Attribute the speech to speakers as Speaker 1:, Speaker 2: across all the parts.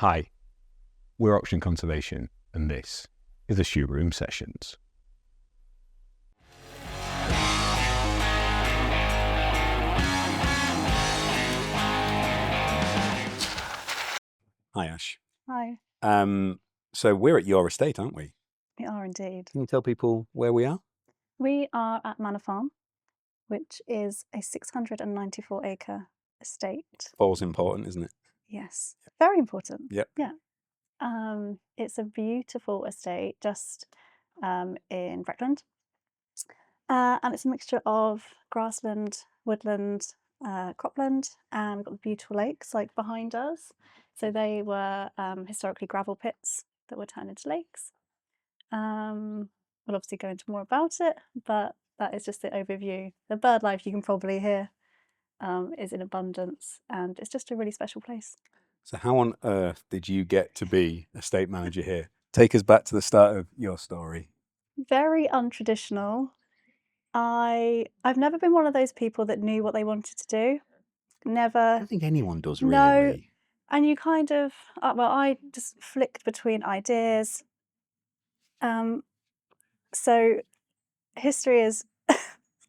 Speaker 1: Hi, we're Auction Conservation, and this is the Shoe Room Sessions.
Speaker 2: Hi, Ash.
Speaker 3: Hi.
Speaker 2: So we're at your estate, aren't we?
Speaker 3: We are indeed.
Speaker 2: Can you tell people where we are?
Speaker 3: We are at Manor Farm, which is a 694-acre estate.
Speaker 2: Fall's important, isn't it?
Speaker 3: Yes, very important.
Speaker 2: Yep.
Speaker 3: Yeah. It's a beautiful estate just in Breckland. And it's a mixture of grassland, woodland, cropland, and we've got the beautiful lakes like behind us. So they were historically gravel pits that were turned into lakes. We'll obviously go into more about it, but that is just the overview. The bird life you can probably hear is in abundance, and it's just a really special place.
Speaker 2: So how on earth did you get to be estate manager here? Take us back to the start of your story.
Speaker 3: Very untraditional. I've never been one of those people that knew what they wanted to do. Never.
Speaker 2: I don't think anyone does,
Speaker 3: No.
Speaker 2: really.
Speaker 3: And you kind of, I just flicked between ideas. So history is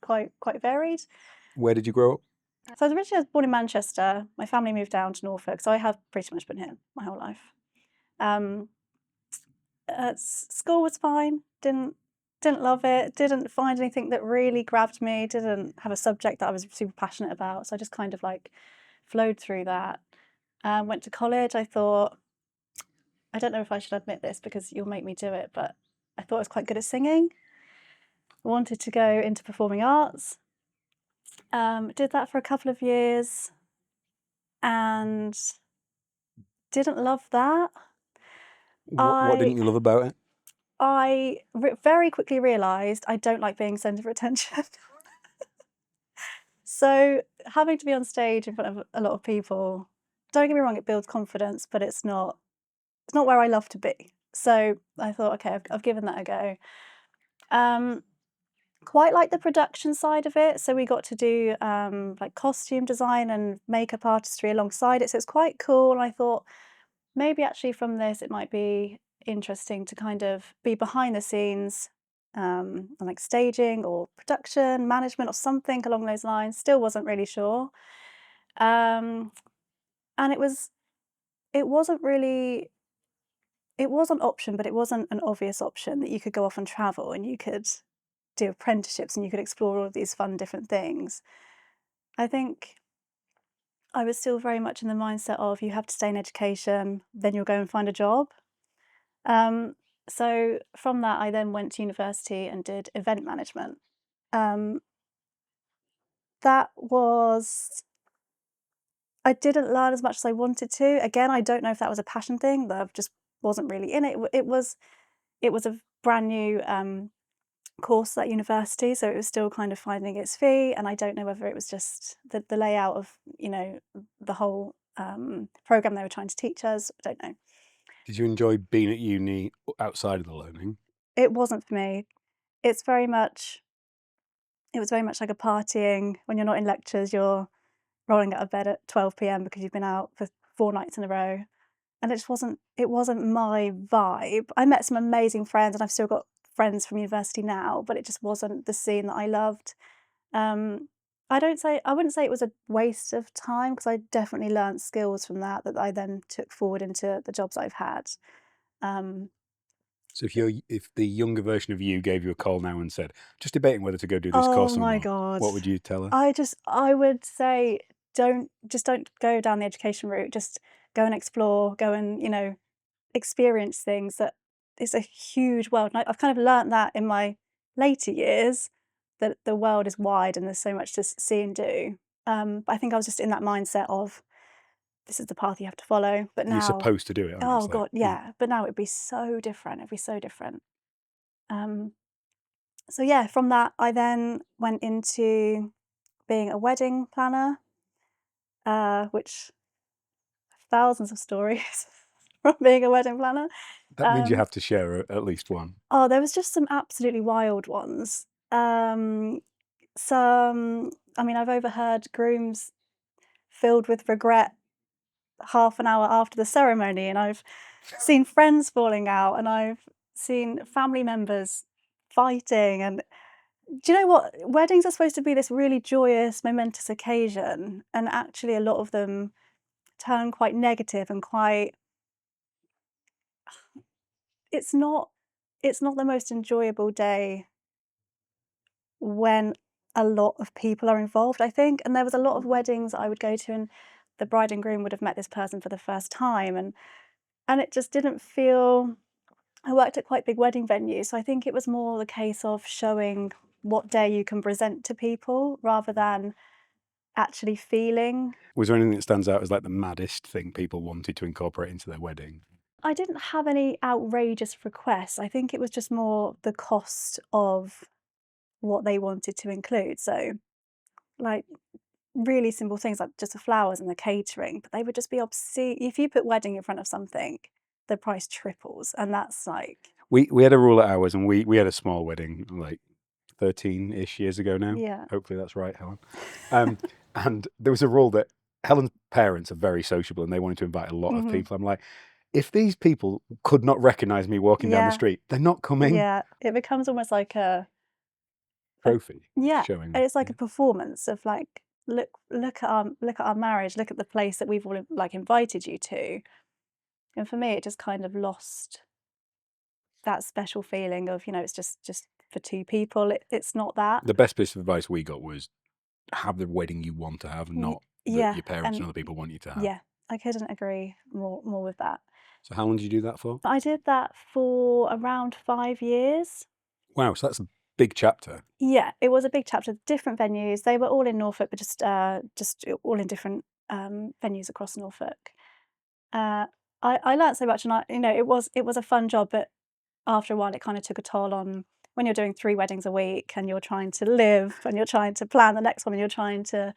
Speaker 3: quite varied.
Speaker 2: Where did you grow up?
Speaker 3: So I was born in Manchester. My family moved down to Norfolk, so I have pretty much been here my whole life. School was fine. Didn't love it. Didn't find anything that really grabbed me. Didn't have a subject that I was super passionate about. So I just kind of like flowed through that. Went to college. I thought, I don't know if I should admit this because you'll make me do it, but I thought I was quite good at singing. Wanted to go into performing arts. Did that for a couple of years and didn't love that.
Speaker 2: What didn't you love about it?
Speaker 3: I very quickly realised I don't like being centre of attention. So having to be on stage in front of a lot of people, don't get me wrong, it builds confidence, but it's not where I love to be. So I thought, okay, I've given that a go. Quite like the production side of it. So we got to do like costume design and makeup artistry alongside it. So it's quite cool. And I thought maybe actually from this, it might be interesting to kind of be behind the scenes and like staging or production management or something along those lines. Still wasn't really sure. And it was an option, but it wasn't an obvious option that you could go off and travel and you could do apprenticeships and you could explore all of these fun different things. I think I was still very much in the mindset of you have to stay in education, then you'll go and find a job. So from that, I then went to university and did event management. I didn't learn as much as I wanted to. Again, I don't know if that was a passion thing, that I just wasn't really in it. It was a brand new course at university, so it was still kind of finding its feet, and I don't know whether it was just the layout of the whole program they were trying to teach us. I don't know.
Speaker 2: Did you enjoy being at uni outside of the learning?
Speaker 3: It wasn't for me. It was very much like a partying. When you're not in lectures, you're rolling out of bed at 12 p.m. because you've been out for 4 nights in a row, and it wasn't my vibe. I met some amazing friends, and I've still got friends from university now, but it just wasn't the scene that I loved. I wouldn't say it was a waste of time because I definitely learned skills from that I then took forward into the jobs I've had.
Speaker 2: So if the younger version of you gave you a call now and said, just debating whether to go do this course or
Speaker 3: Oh my
Speaker 2: not,
Speaker 3: God.
Speaker 2: what would you tell her?
Speaker 3: I would say don't go down the education route. Just go and explore, go and, experience things. That it's a huge world. And I've kind of learnt that in my later years, that the world is wide and there's so much to see and do. But I think I was just in that mindset of this is the path you have to follow. But now
Speaker 2: You're supposed to do it, aren't you?
Speaker 3: oh God, yeah. But now it'd be so different. It'd be so different. So yeah, from that I then went into being a wedding planner, which thousands of stories from being a wedding planner.
Speaker 2: That means you have to share at least one.
Speaker 3: Oh, there was just some absolutely wild ones. I've overheard grooms filled with regret half an hour after the ceremony, and I've seen friends falling out, and I've seen family members fighting. And do you know what? Weddings are supposed to be this really joyous, momentous occasion, and actually a lot of them turn quite negative and quite it's not the most enjoyable day when a lot of people are involved, I think. And there was a lot of weddings I would go to, and the bride and groom would have met this person for the first time, and it just didn't feel. I worked at quite big wedding venues, so I think it was more the case of showing what day you can present to people rather than actually feeling.
Speaker 2: Was there anything that stands out as like the maddest thing people wanted to incorporate into their wedding?
Speaker 3: I didn't have any outrageous requests. I think it was just more the cost of what they wanted to include. So, like, really simple things like just the flowers and the catering, but they would just be obscene. If you put wedding in front of something, the price triples, and that's like,
Speaker 2: We had a rule at ours, and we had a small wedding like 13-ish years ago now.
Speaker 3: yeah.
Speaker 2: Hopefully that's right, Helen. And there was a rule that Helen's parents are very sociable, and they wanted to invite a lot of
Speaker 3: Mhm.
Speaker 2: people. I'm like, if these people could not recognise me walking down the
Speaker 3: Yeah.
Speaker 2: street, they're not coming.
Speaker 3: Yeah, it becomes almost like a
Speaker 2: Trophy
Speaker 3: yeah,
Speaker 2: showing.
Speaker 3: and it's like
Speaker 2: yeah.
Speaker 3: a performance of like, look at our marriage, look at the place that we've all like invited you to. And for me, it just kind of lost that special feeling of, it's just for two people. It's not that.
Speaker 2: The best piece of advice we got was have the wedding you want to have, not that
Speaker 3: Yeah,
Speaker 2: your parents and
Speaker 3: and
Speaker 2: other people want you to have.
Speaker 3: yeah, I couldn't agree more with that.
Speaker 2: So how long did you do that for?
Speaker 3: I did that for around 5 years.
Speaker 2: Wow, so that's a big chapter.
Speaker 3: Yeah, it was a big chapter, different venues. They were all in Norfolk, but just all in different venues across Norfolk. I learned so much, and it was a fun job, but after a while, it kind of took a toll on when you're doing 3 weddings a week, and you're trying to live, and you're trying to plan the next one, and you're trying to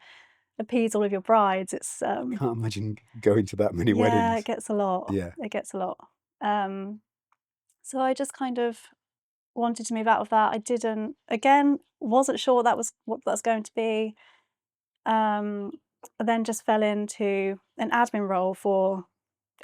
Speaker 3: appease all of your brides. It's
Speaker 2: Can't imagine going to that many
Speaker 3: yeah,
Speaker 2: weddings.
Speaker 3: it gets a lot.
Speaker 2: Yeah.
Speaker 3: It gets a lot. So I just kind of wanted to move out of that. I wasn't sure what that's going to be. I then just fell into an admin role for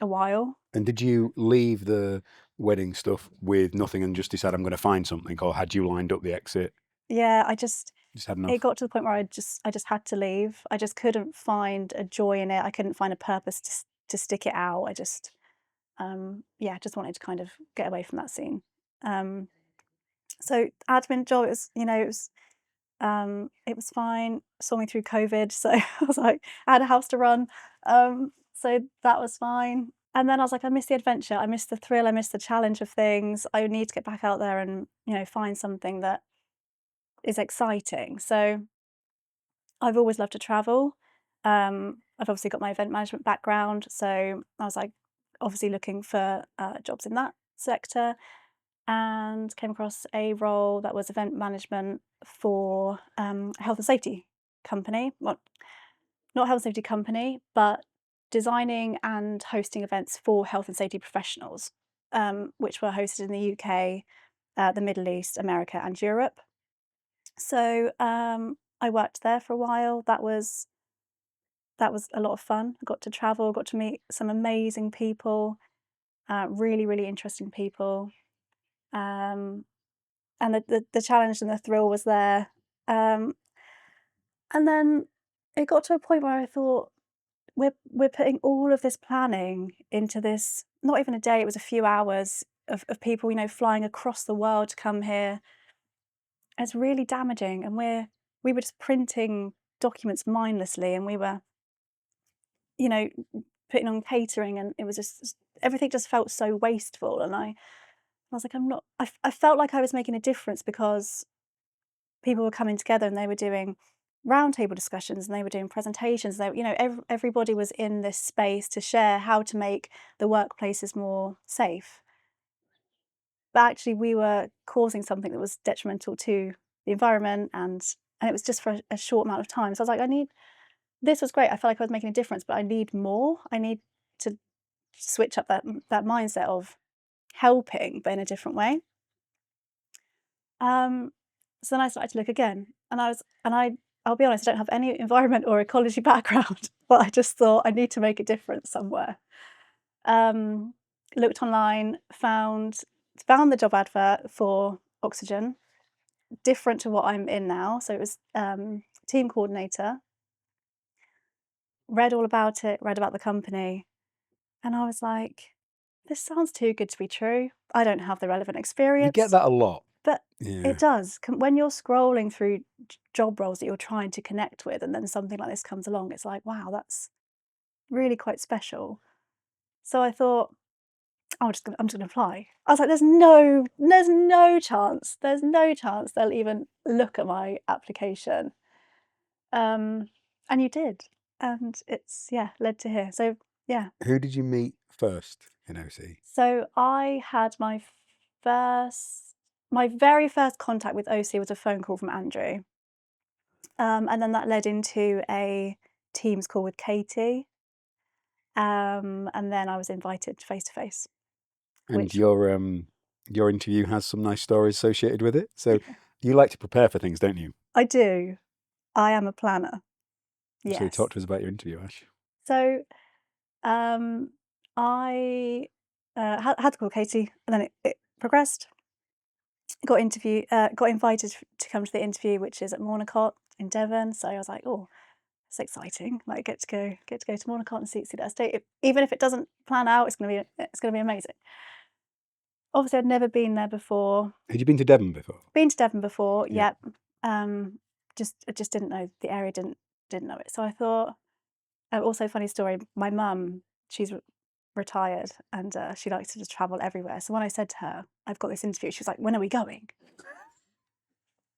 Speaker 3: a while.
Speaker 2: And did you leave the wedding stuff with nothing and just decide I'm going to find something, or had you lined up the exit?
Speaker 3: Yeah,
Speaker 2: Just had enough.
Speaker 3: it got to the point where I just had to leave. I just couldn't find a joy in it. I couldn't find a purpose to stick it out. I just just wanted to kind of get away from that scene. So admin job, it was fine. Saw me through COVID, so I was like, I had a house to run, so that was fine. And then I was like, I miss the adventure, I miss the thrill, I miss the challenge of things. I need to get back out there and find something that is exciting. So I've always loved to travel. I've obviously got my event management background, so I was like, obviously looking for jobs in that sector, and came across a role that was event management for a health and safety company. Well, not health and safety company, but designing and hosting events for health and safety professionals, which were hosted in the UK, the Middle East, America, and Europe. So I worked there for a while. That was a lot of fun. I got to travel, got to meet some amazing people, really, really interesting people. And the challenge and the thrill was there. And then it got to a point where I thought, we're putting all of this planning into this, not even a day, it was a few hours of people, flying across the world to come here. It's really damaging. And we were just printing documents mindlessly, and we were, putting on catering, and it was just everything just felt so wasteful. And I was like, I felt like I was making a difference because people were coming together and they were doing roundtable discussions, and they were doing presentations. Everybody was in this space to share how to make the workplaces more safe. But actually, we were causing something that was detrimental to the environment, and it was just for a short amount of time. So I was like, this was great. I felt like I was making a difference, but I need more. I need to switch up that mindset of helping, but in a different way. So then I started to look again, and I I'll be honest, I don't have any environment or ecology background, but I just thought I need to make a difference somewhere. Looked online, found the job advert for Oxygen, different to what I'm in now. So it was team coordinator. Read all about it, read about the company, and I was like, this sounds too good to be true. I don't have the relevant
Speaker 2: You
Speaker 3: experience.
Speaker 2: get that a lot.
Speaker 3: But
Speaker 2: Yeah.
Speaker 3: it does. When you're scrolling through job roles that you're trying to connect with, and then something like this comes along, it's like, wow, that's really quite special. So I thought, I'm just gonna apply. I was like, there's no chance they'll even look at my application. And you did, and it's led to here. So yeah.
Speaker 2: Who did you meet first in OC?
Speaker 3: So I had my very first contact with OC was a phone call from Andrew. And then that led into a Teams call with Katie. And then I was invited face to face.
Speaker 2: And your interview has some nice stories associated with it. So you like to prepare for things, don't you?
Speaker 3: I do. I am a planner. Yes.
Speaker 2: So talk to us about your interview, Ash.
Speaker 3: So I had to call Katie, and then it progressed. Got invited to come to the interview, which is at Mornicott in Devon. So I was like, oh, it's exciting! Like, get to go to Mornicott and see that estate. Even if it doesn't plan out, it's gonna be amazing. Obviously, I'd never been there before.
Speaker 2: Had you been to Devon before?
Speaker 3: Been to Devon before,
Speaker 2: Yeah.
Speaker 3: yep. I just didn't know the area, didn't know it. So I thought. Also, funny story. My mum, she's retired, and she likes to just travel everywhere. So when I said to her, "I've got this interview," she was like, "When are we going?"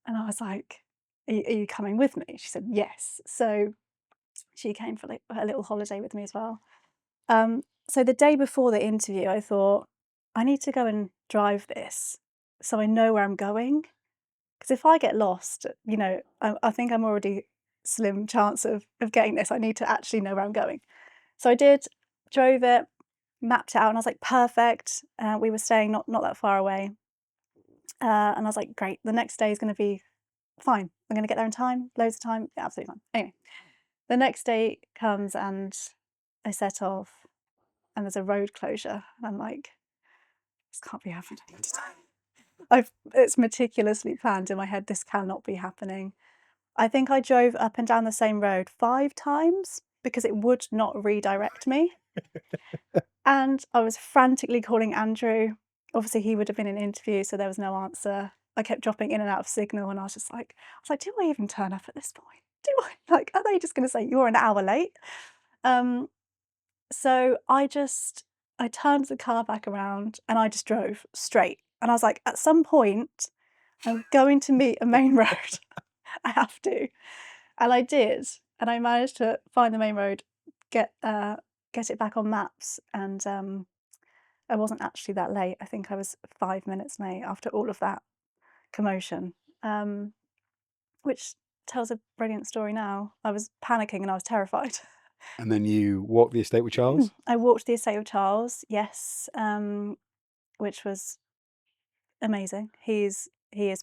Speaker 3: And I was like, "Are you coming with me?" She said, "Yes." So she came for like a little holiday with me as well. So the day before the interview, I thought, I need to go and drive this so I know where I'm going. Because if I get lost, I think I'm already slim chance of getting this. I need to actually know where I'm going. So I did, drove it, mapped it out, and I was like, perfect. We were staying not that far away. And I was like, great, the next day is going to be fine. I'm going to get there in time, loads of time. Yeah, absolutely fine. Anyway, the next day comes and I set off, and there's a road closure. And I'm like, this can't be happening today. It's meticulously planned in my head. This cannot be happening. I think I drove up and down the same road 5 times because it would not redirect me. And I was frantically calling Andrew. Obviously, he would have been in an interview, so there was no answer. I kept dropping in and out of signal, and I was like, do I even turn up at this point? Do I? Like, are they just going to say you're an hour late? So I turned the car back around and I just drove straight. And I was like, at some point, I'm going to meet a main road. I have to. And I did. And I managed to find the main road, get it back on maps. And I wasn't actually that late. I think I was 5 minutes late after all of that commotion, which tells a brilliant story now. I was panicking and I was terrified.
Speaker 2: And then you walked the estate with Charles?
Speaker 3: I walked the estate with Charles, yes, which was amazing. He is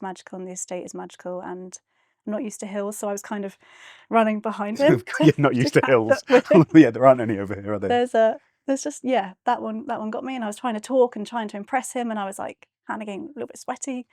Speaker 3: magical, and the estate is magical, and I'm not used to hills, so I was kind of running behind him.
Speaker 2: You're not used to hills. Yeah, there aren't any over here, are there?
Speaker 3: There's just that one got me, and I was trying to talk and trying to impress him, and I was like panicking, a little bit sweaty.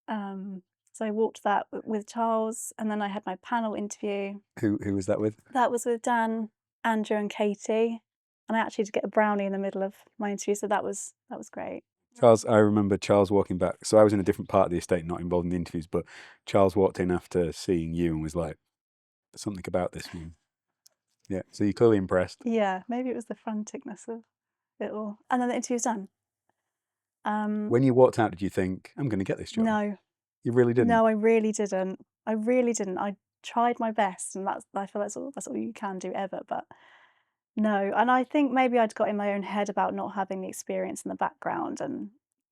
Speaker 3: So I walked that with Charles, and then I had my panel interview.
Speaker 2: Who was that with?
Speaker 3: That was with Dan, Andrew, and Katie, and I actually did get a brownie in the middle of my interview, so that was great.
Speaker 2: Charles, I remember Charles walking back. So I was in a different part of the estate, not involved in the interviews, but Charles walked in after seeing you and was like, "There's something about this one." Yeah, so you're clearly impressed.
Speaker 3: Yeah, maybe it was the franticness of it all, and then the interview's done.
Speaker 2: When you walked out, did you think, "I'm going to get this job"?
Speaker 3: No.
Speaker 2: You really didn't?
Speaker 3: No, I really didn't. I tried my best, and I feel that's all you can do ever, but no. And I think maybe I'd got in my own head about not having the experience in the background and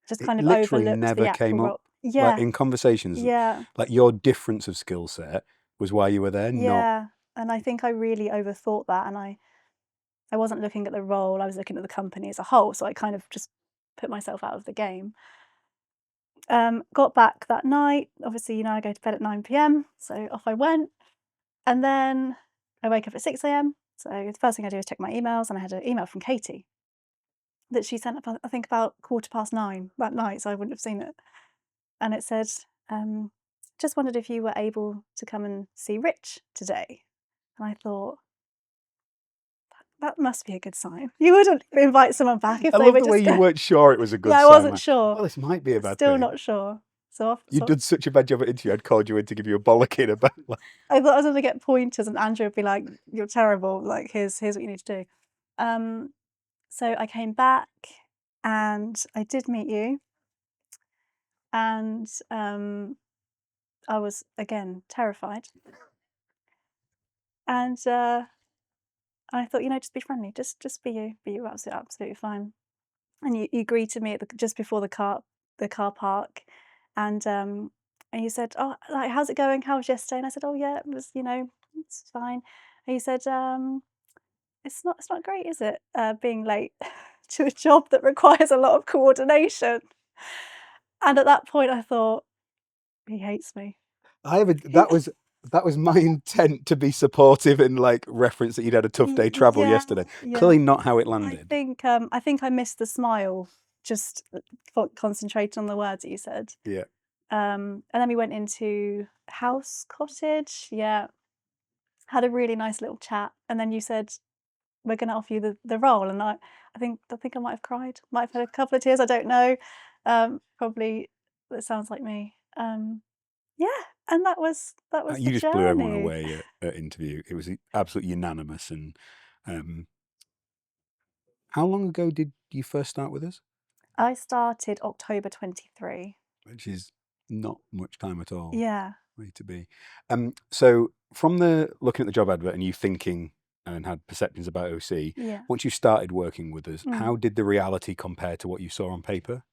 Speaker 3: just kind of
Speaker 2: literally
Speaker 3: overlooked
Speaker 2: never
Speaker 3: the actual
Speaker 2: came
Speaker 3: role.
Speaker 2: up.
Speaker 3: Yeah.
Speaker 2: Like in conversations.
Speaker 3: Yeah.
Speaker 2: Like your difference of skill set was why you were there, not...
Speaker 3: Yeah. And I think I really overthought that, and I wasn't looking at the role, I was looking at the company as a whole, so I kind of just put myself out of the game. Got back that night. Obviously, I go to bed at 9 p.m, so off I went. And then I wake up at 6 a.m. So the first thing I do is check my emails, and I had an email from Katie that she sent up, I think, about 9:15 that night, so I wouldn't have seen it. And it said, just wondered if you were able to come and see Rich today. And I thought, that must be a good sign. You wouldn't invite someone back if
Speaker 2: I
Speaker 3: they
Speaker 2: love
Speaker 3: were
Speaker 2: the
Speaker 3: just
Speaker 2: way you weren't sure it was a good
Speaker 3: Yeah, I
Speaker 2: sign.
Speaker 3: wasn't
Speaker 2: Like,
Speaker 3: sure.
Speaker 2: well, this might be a bad
Speaker 3: Still
Speaker 2: thing.
Speaker 3: not sure. So
Speaker 2: You'd done such a bad job at interview, I'd called you in to give you a bollocking about, like,
Speaker 3: I thought I was going to get pointers, and Andrew would be like, "You're terrible. Like, here's what you need to do." So I came back, and I did meet you, and I was again terrified. And I thought, just be friendly, just be you, absolutely fine. And you greeted me at just before the car park, and you said, "Oh, like, how's it going? How was yesterday?" And I said, "Oh yeah, it was, it's fine." And you said, it's not great, is it? Being late to a job that requires a lot of coordination." And at that point, I thought, he hates me.
Speaker 2: that was my intent to be supportive and like reference that you'd had a tough day travel yesterday. Clearly not how it landed.
Speaker 3: I think I missed the smile, just concentrating on the words that you said.
Speaker 2: Yeah.
Speaker 3: And then we went into house cottage. Yeah, had a really nice little chat, and then you said, "We're going to offer you the role," and I think I might have cried, might have had a couple of tears. I don't know. Probably that sounds like me. Yeah, and that was
Speaker 2: You
Speaker 3: the
Speaker 2: just blew everyone
Speaker 3: journey.
Speaker 2: away at interview. It was absolutely unanimous. And how long ago did you first start with us?
Speaker 3: I started October 23.
Speaker 2: Which is not much time at all.
Speaker 3: Yeah.
Speaker 2: Way to be. So from looking at the job advert and you thinking and had perceptions about OC,
Speaker 3: Yeah.
Speaker 2: once you started working with us, how did the reality compare to what you saw on paper?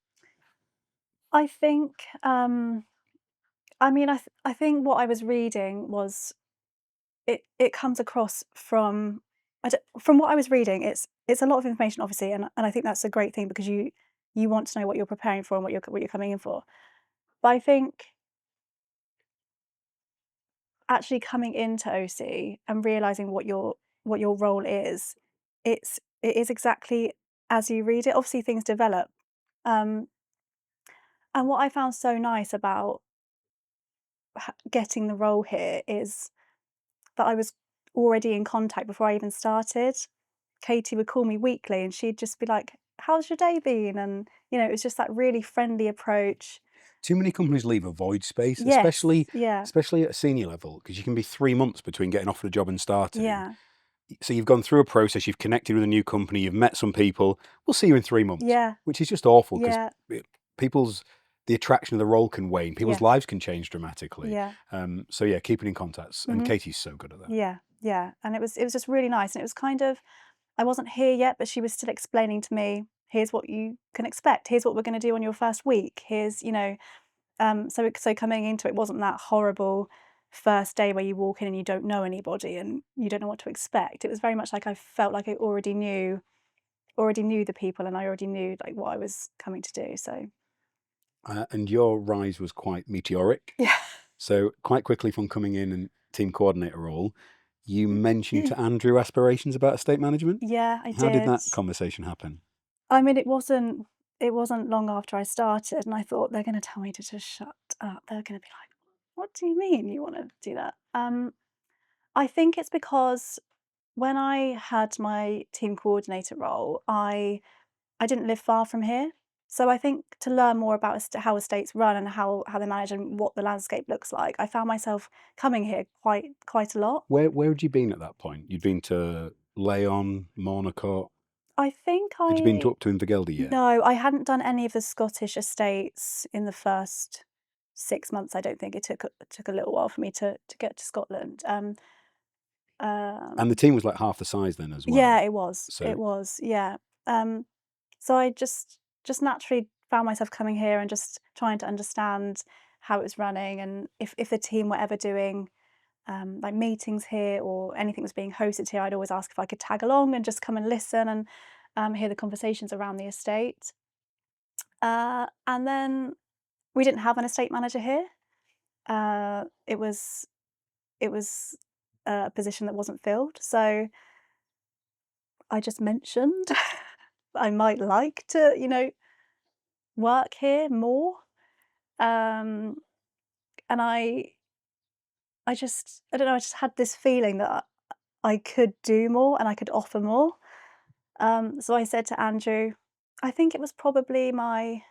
Speaker 3: I think, I mean, I think what I was reading was, it comes across from, from what I was reading, it's a lot of information, obviously, and I think that's a great thing, because you want to know what you're preparing for and what you're coming in for. But I think actually coming into OC and realizing what your role is, it is exactly as you read it. Obviously, things develop, and what I found so nice about getting the role here is that I was already in contact before I even started. Katie would call me weekly, and she'd just be like, "How's your day been?" And it was just that really friendly approach.
Speaker 2: Too many companies leave a void space,
Speaker 3: Yes,
Speaker 2: especially
Speaker 3: yeah,
Speaker 2: at a senior level, because you can be 3 months between getting offered a job and starting.
Speaker 3: yeah,
Speaker 2: So you've gone through a process, you've connected with a new company, you've met some people. We'll see you in 3 months,
Speaker 3: yeah,
Speaker 2: which is just awful, because
Speaker 3: yeah,
Speaker 2: the attraction of the role can wane. People's
Speaker 3: yeah,
Speaker 2: lives can change dramatically.
Speaker 3: yeah.
Speaker 2: So yeah, keeping in contact. And Katie's so good at that.
Speaker 3: Yeah, yeah, and it was just really nice, and it was kind of, I wasn't here yet, but she was still explaining to me, "Here's what you can expect. Here's what we're going to do on your first week. Here's, so coming into it wasn't that horrible first day where you walk in and you don't know anybody and you don't know what to expect. It was very much like I felt like I already knew the people, and I already knew like what I was coming to do. So
Speaker 2: And your rise was quite meteoric.
Speaker 3: yeah,
Speaker 2: So quite quickly from coming in and team coordinator role, you mentioned to Andrew aspirations about estate management.
Speaker 3: yeah, I
Speaker 2: How did
Speaker 3: did.
Speaker 2: that conversation happen?
Speaker 3: I mean, it wasn't long after I started, and I thought, they're going to tell me to just shut up. They're going to be like, "What do you mean you want to do that?" I think it's because when I had my team coordinator role, I didn't live far from here. So I think to learn more about how estates run and how they manage and what the landscape looks like, I found myself coming here quite a lot.
Speaker 2: Where had you been at that point? You'd been to Leon, Monaco.
Speaker 3: I think
Speaker 2: Had you been up to Invergilde yet?
Speaker 3: No, I hadn't done any of the Scottish estates in the first 6 months. I don't think it took a little while for me to get to Scotland.
Speaker 2: And the team was like half the size then as well.
Speaker 3: Yeah, it was.
Speaker 2: So
Speaker 3: It was. Yeah. So I just naturally found myself coming here and just trying to understand how it was running, and if the team were ever doing like meetings here or anything was being hosted here, I'd always ask if I could tag along and just come and listen and hear the conversations around the estate. And then we didn't have an estate manager here. It was a position that wasn't filled. So I just mentioned I might like to, work here more. And I don't know, I just had this feeling that I could do more and I could offer more. So I said to Andrew, I think it was probably I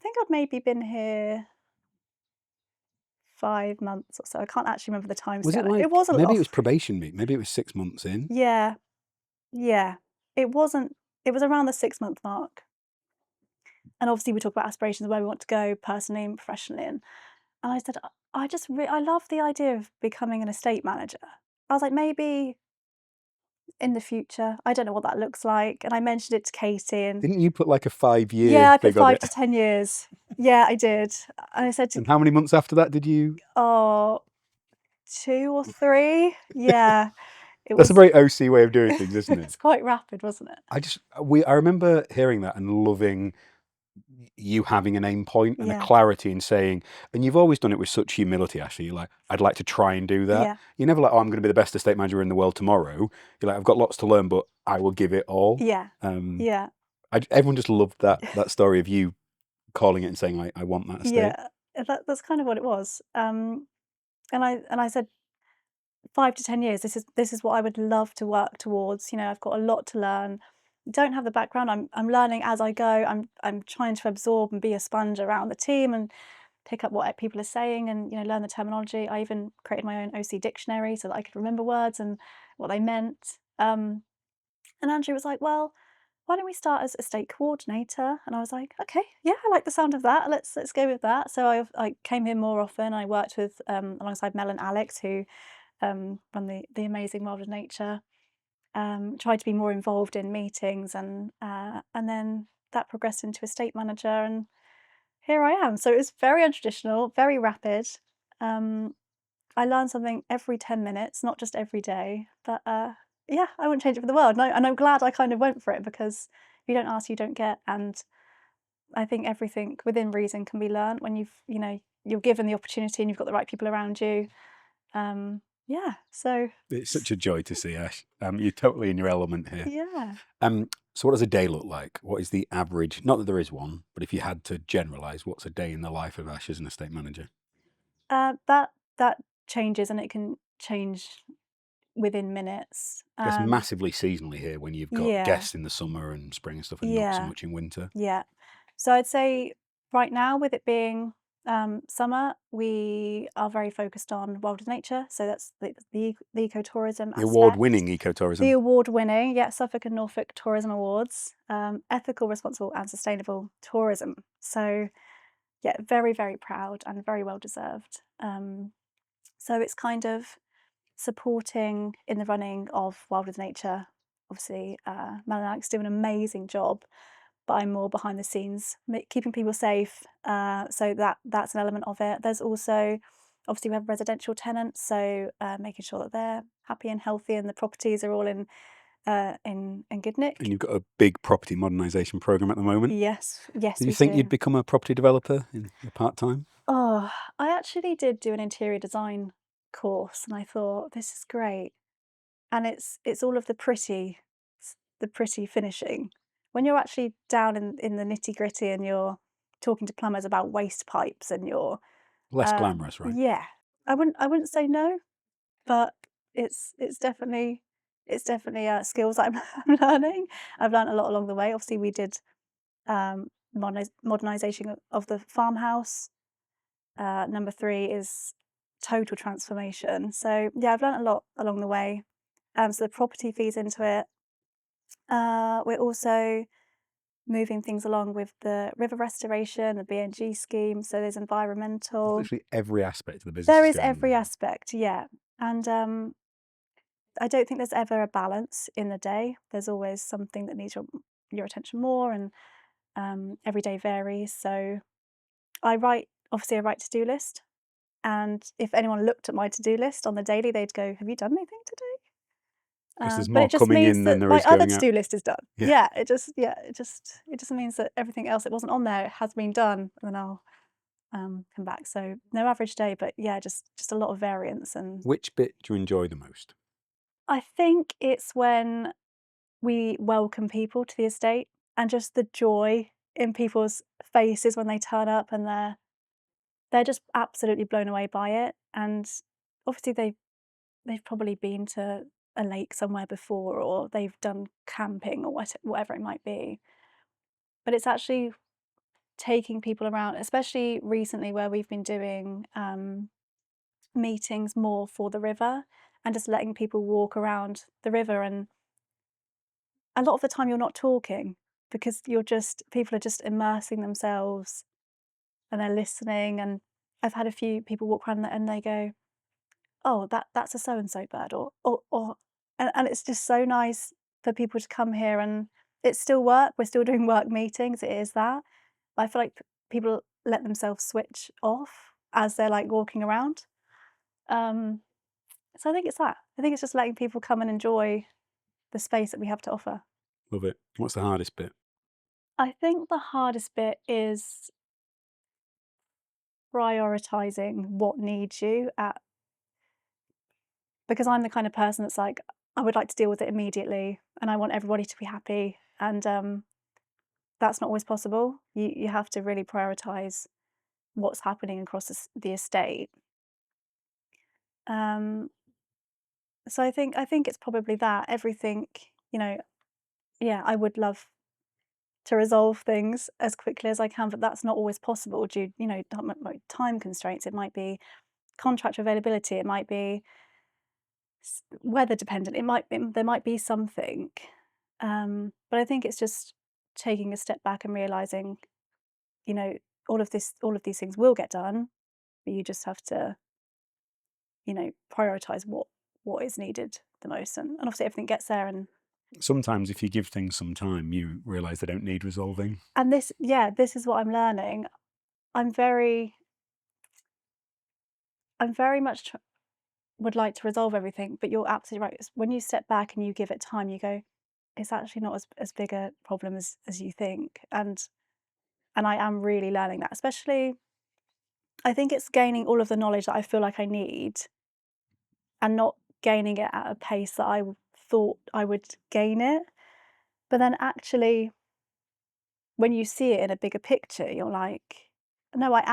Speaker 3: think I'd maybe been here 5 months or so. I can't actually remember the time
Speaker 2: Was it
Speaker 3: scale.
Speaker 2: like,
Speaker 3: It wasn't
Speaker 2: maybe
Speaker 3: long.
Speaker 2: it was probation meet, maybe it was 6 months in?
Speaker 3: Yeah, yeah. It wasn't. It was around the 6-month mark. And obviously we talk about aspirations, where we want to go personally and professionally. And I said, I love the idea of becoming an estate manager. I was like, maybe in the future, I don't know what that looks like. And I mentioned it to Katie, and
Speaker 2: Didn't you put like a 5-year
Speaker 3: yeah, I put
Speaker 2: thing on
Speaker 3: 5
Speaker 2: it?
Speaker 3: to 10 years. Yeah, I did. And I said to,
Speaker 2: And how many months after that did you?
Speaker 3: oh, 2 or 3. Yeah, it
Speaker 2: That's a
Speaker 3: was.
Speaker 2: very OC way of doing things, isn't it?
Speaker 3: It's quite rapid, wasn't it?
Speaker 2: I remember hearing that and loving you having an aim point and a
Speaker 3: Yeah,
Speaker 2: clarity in saying, and you've always done it with such humility, Ashley. You're like, I'd like to try and do that.
Speaker 3: yeah,
Speaker 2: You're never like, oh, I'm going to be the best estate manager in the world tomorrow. You're like, I've got lots to learn, but I will give it all.
Speaker 3: yeah,
Speaker 2: Um,
Speaker 3: yeah,
Speaker 2: everyone just loved that story of you calling it and saying, I want that estate.
Speaker 3: yeah. That's kind of what it was. And I said 5 to 10 years. This is what I would love to work towards. I've got a lot to learn. Don't have the background. I'm learning as I go. I'm trying to absorb and be a sponge around the team and pick up what people are saying and learn the terminology. I even created my own OC dictionary so that I could remember words and what they meant. And Andrew was like, "Well, why don't we start as estate coordinator?" And I was like, "Okay, yeah, I like the sound of that. Let's go with that." So I came here more often. I worked with alongside Mel and Alex, who run the amazing Wild with Nature. Tried to be more involved in meetings, and then that progressed into estate manager, and here I am. So it's very untraditional, very rapid. I learn something every 10 minutes, not just every day. But yeah, I wouldn't change it for the world. No, and I'm glad I kind of went for it, because if you don't ask, you don't get. And I think everything within reason can be learned when you're given the opportunity and you've got the right people around you. Yeah, so
Speaker 2: It's such a joy to see, Ash. You're totally in your element here.
Speaker 3: yeah.
Speaker 2: So what does a day look like? What is the average? Not that there is one, but if you had to generalize, what's a day in the life of Ash as an estate manager?
Speaker 3: That changes, and it can change within minutes.
Speaker 2: I guess massively seasonally here when you've got
Speaker 3: Yeah,
Speaker 2: guests in the summer and spring and stuff, and not so
Speaker 3: yeah,
Speaker 2: much in winter.
Speaker 3: yeah. So I'd say right now, with it being summer, we are very focused on wild nature. So that's the ecotourism
Speaker 2: The
Speaker 3: aspect.
Speaker 2: award-winning
Speaker 3: The
Speaker 2: ecotourism.
Speaker 3: award-winning, yeah, Suffolk and Norfolk Tourism Awards, ethical, responsible, and sustainable tourism. So yeah, very, very proud and very well deserved. So it's kind of supporting in the running of Wild with Nature. Obviously, Mel and Alex do an amazing job, but I'm more behind the scenes, keeping people safe. So that's an element of it. There's also, obviously, we have residential tenants, so making sure that they're happy and healthy and the properties are all in good nick.
Speaker 2: And you've got a big property modernisation programme at the moment.
Speaker 3: Yes,
Speaker 2: Did you
Speaker 3: we
Speaker 2: think
Speaker 3: do.
Speaker 2: you'd become a property developer in your part-time?
Speaker 3: Oh, I actually did do an interior design course, and I thought, this is great. And it's all of the pretty finishing. When you're actually down in the nitty-gritty and you're talking to plumbers about waste pipes and you're
Speaker 2: Less glamorous, right?
Speaker 3: yeah. I wouldn't say no, but it's definitely skills that I'm learning. I've learned a lot along the way. Obviously, we did modernisation of the farmhouse. Number 3 is total transformation. So yeah, I've learned a lot along the way. So the property feeds into it. We're also moving things along with the river restoration, the BNG scheme. So there's environmental.
Speaker 2: Literally every aspect of the business.
Speaker 3: There is every aspect, yeah. And I don't think there's ever a balance in the day. There's always something that needs your attention more, and every day varies. So I write to-do list. And if anyone looked at my to-do list on the daily, they'd go, "Have you done anything today?"
Speaker 2: Because there's
Speaker 3: But
Speaker 2: more
Speaker 3: it just
Speaker 2: coming
Speaker 3: means
Speaker 2: in
Speaker 3: that
Speaker 2: than there
Speaker 3: my
Speaker 2: is
Speaker 3: other
Speaker 2: going out.
Speaker 3: to-do list is done.
Speaker 2: Yeah.
Speaker 3: It just means that everything else that wasn't on there has been done, and then I'll come back. So no average day, but yeah, just a lot of variance. And
Speaker 2: Which bit do you enjoy the most?
Speaker 3: I think it's when we welcome people to the estate and just the joy in people's faces when they turn up, and they're just absolutely blown away by it. And obviously they've probably been to a lake somewhere before, or they've done camping, or whatever it might be. But it's actually taking people around, especially recently where we've been doing meetings more for the river, and just letting people walk around the river. And a lot of the time you're not talking, because people are just immersing themselves and they're listening. And I've had a few people walk around and they go, "Oh, that's a so and so bird," and it's just so nice for people to come here. And it's still work. We're still doing work meetings. It is that. But I feel like people let themselves switch off as they're like walking around. Um, so I think it's that. I think it's just letting people come and enjoy the space that we have to offer.
Speaker 2: Love it. What's the hardest bit?
Speaker 3: I think the hardest bit is prioritizing what needs you because I'm the kind of person that's like, I would like to deal with it immediately and I want everybody to be happy. And that's not always possible. You have to really prioritize what's happening across the estate. So I think it's probably that. Everything, yeah, I would love to resolve things as quickly as I can, but that's not always possible due, time constraints. It might be contractor availability. It might be weather dependent. There might be something. But I think it's just taking a step back and realizing, all of these things will get done, but you just have to, prioritize what is needed the most. And obviously everything gets there. And
Speaker 2: Sometimes if you give things some time, you realise they don't need resolving.
Speaker 3: this is what I'm learning. I'm very much would like to resolve everything, but you're absolutely right. When you step back and you give it time, you go, it's actually not as big a problem as you think. And I am really learning that. Especially, I think it's gaining all of the knowledge that I feel like I need, and not gaining it at a pace that I thought I would gain it. But then actually, when you see it in a bigger picture, you're like, no, I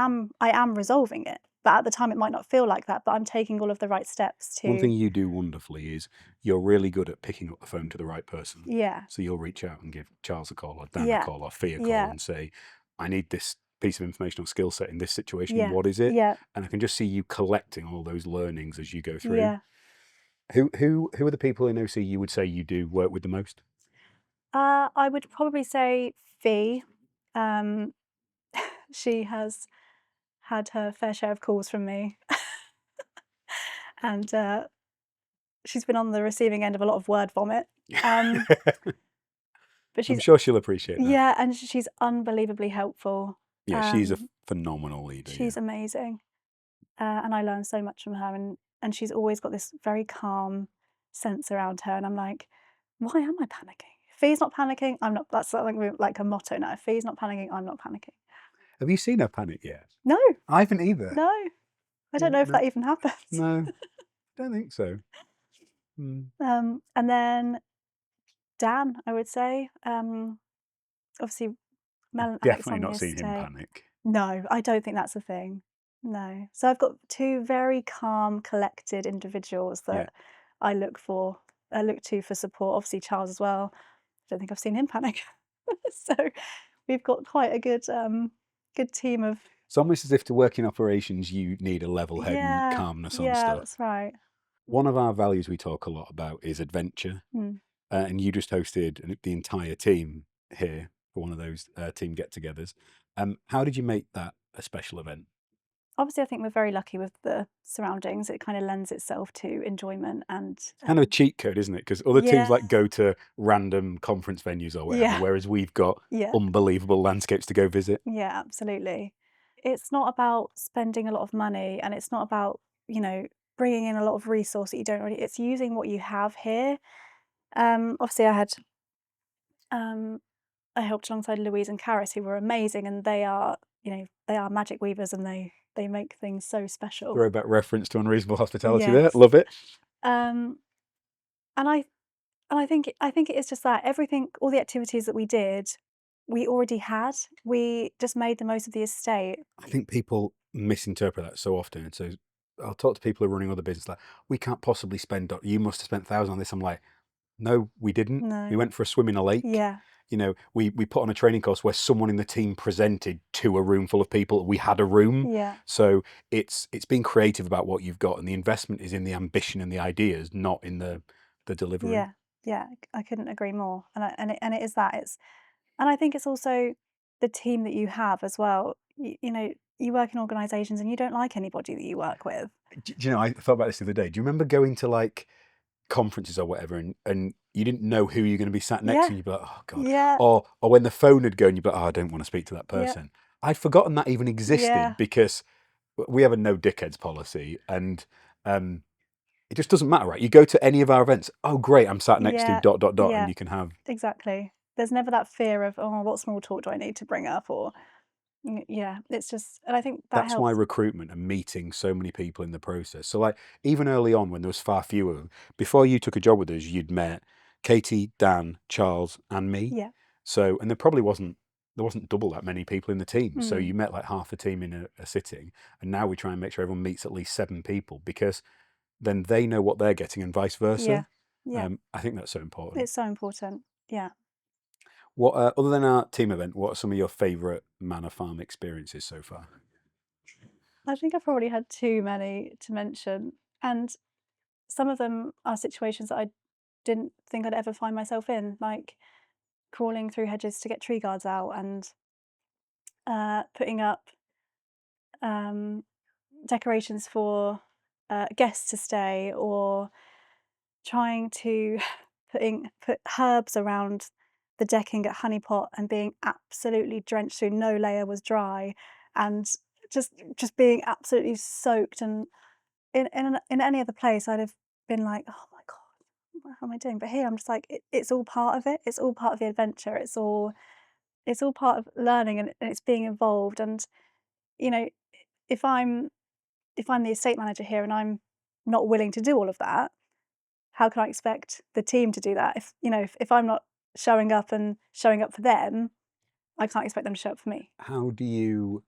Speaker 3: am resolving it. But at the time, it might not feel like that. But I'm taking all of the right steps to.
Speaker 2: One thing you do wonderfully is you're really good at picking up the phone to the right person.
Speaker 3: Yeah.
Speaker 2: So you'll reach out and give Charles a call, or Dan
Speaker 3: Yeah.
Speaker 2: a call, or Fee a call,
Speaker 3: Yeah.
Speaker 2: and say, I need this piece of information or skill set in this situation.
Speaker 3: Yeah.
Speaker 2: What is it?
Speaker 3: Yeah.
Speaker 2: And I can just see you collecting all those learnings as you go through.
Speaker 3: Yeah.
Speaker 2: Who are the people in OC you would say you do work with the most?
Speaker 3: I would probably say Fee. She has had her fair share of calls from me, and she's been on the receiving end of a lot of word vomit. But
Speaker 2: I'm sure she'll appreciate that.
Speaker 3: Yeah, and she's unbelievably helpful.
Speaker 2: Yeah, she's a phenomenal leader.
Speaker 3: She's amazing, and I learn so much from her. And she's always got this very calm sense around her. And I'm like, why am I panicking? If Fee's not panicking, I'm not. That's something like a motto now. If Fee's not panicking, I'm not panicking.
Speaker 2: Have you seen her panic yet?
Speaker 3: No,
Speaker 2: I haven't either.
Speaker 3: no, I don't know if that even happens.
Speaker 2: No, don't think so.
Speaker 3: And then Dan, I would say, obviously, Mel and Alex
Speaker 2: Definitely
Speaker 3: on
Speaker 2: not
Speaker 3: the
Speaker 2: seen him
Speaker 3: estate.
Speaker 2: panic.
Speaker 3: No, I don't think that's a thing. No. So I've got two very calm, collected individuals that I look to for support. Obviously, Charles as well. I don't think I've seen him panic. So we've got quite a good team of.
Speaker 2: It's almost as if to work in operations, you need a level head and calmness on stuff.
Speaker 3: Yeah, that's right.
Speaker 2: One of our values we talk a lot about is adventure. And you just hosted the entire team here for one of those team get-togethers. How did you make that a special event?
Speaker 3: Obviously, I think we're very lucky with the surroundings. It kind of lends itself to enjoyment and.
Speaker 2: Kind of a cheat code, isn't it? Because other teams like go to random conference venues or whatever, whereas we've got unbelievable landscapes to go visit. Yeah,
Speaker 3: absolutely. It's not about spending a lot of money, and it's not about, bringing in a lot of resource that you don't really. It's using what you have here. Obviously, I helped alongside Louise and Karis, who were amazing, and they are, they are magic weavers and they make things so special.
Speaker 2: Throwback reference to Unreasonable Hospitality there.
Speaker 3: Yes.
Speaker 2: Love it.
Speaker 3: And I think it is just that everything, all the activities that we did, we already had. We just made the most of the estate.
Speaker 2: I think people misinterpret that so often. And so I'll talk to people who are running other business like, we can't possibly spend, you must have spent thousands on this. I'm like, no, we didn't.
Speaker 3: No.
Speaker 2: We went for a swim in a lake.
Speaker 3: Yeah.
Speaker 2: You know, we put on a training course where someone in the team presented to a room full of people. We had a room.
Speaker 3: Yeah.
Speaker 2: So it's being creative about what you've got, and the investment is in the ambition and the ideas, not in the delivery.
Speaker 3: Yeah. Yeah. I couldn't agree more. And it is that. And I think it's also the team that you have as well. You know, you work in organisations and you don't like anybody that you work with.
Speaker 2: Do you know, I thought about this the other day. Do you remember going to like conferences or whatever, and you didn't know who you're going to be sat next to, and you'd be like, oh God.
Speaker 3: Yeah.
Speaker 2: Or when the phone had gone, you'd be like, oh, I don't want to speak to that
Speaker 3: Yeah.
Speaker 2: person. I'd forgotten that even existed
Speaker 3: Yeah.
Speaker 2: because we have a no dickheads policy, and it just doesn't matter, right? You go to any of our events, oh great, I'm sat next to ...
Speaker 3: Yeah.
Speaker 2: and you can have...
Speaker 3: Exactly. There's never that fear of, oh, what small talk do I need to bring up? Or yeah, it's just, and I think
Speaker 2: That's
Speaker 3: helps.
Speaker 2: why recruitment and meeting so many people in the process. So like even early on when there was far fewer of them, before you took a job with us, you'd met Katie, Dan, Charles and me.
Speaker 3: Yeah.
Speaker 2: So, and there wasn't double that many people in the team. So you met like half the team in a sitting, and now we try and make sure everyone meets at least 7 people, because then they know what they're getting and vice versa.
Speaker 3: Yeah.
Speaker 2: I think that's so important.
Speaker 3: It's so important. Yeah.
Speaker 2: What other than our team event, what are some of your favourite Manor Farm experiences so far?
Speaker 3: I think I've probably had too many to mention, and some of them are situations that I didn't think I'd ever find myself in, like crawling through hedges to get tree guards out, and putting up decorations for guests to stay, or trying to put herbs around the decking at Honeypot and being absolutely drenched through, no layer was dry, and just being absolutely soaked. And in any other place I'd have been like, oh my God, what am I doing? But here I'm just like, it's all part of it. It's all part of the adventure. It's all part of learning, and it's being involved. And you know, if I'm the estate manager here and I'm not willing to do all of that, how can I expect the team to do that? If I'm not showing up for them, I can't expect them to show up for me.
Speaker 2: How do you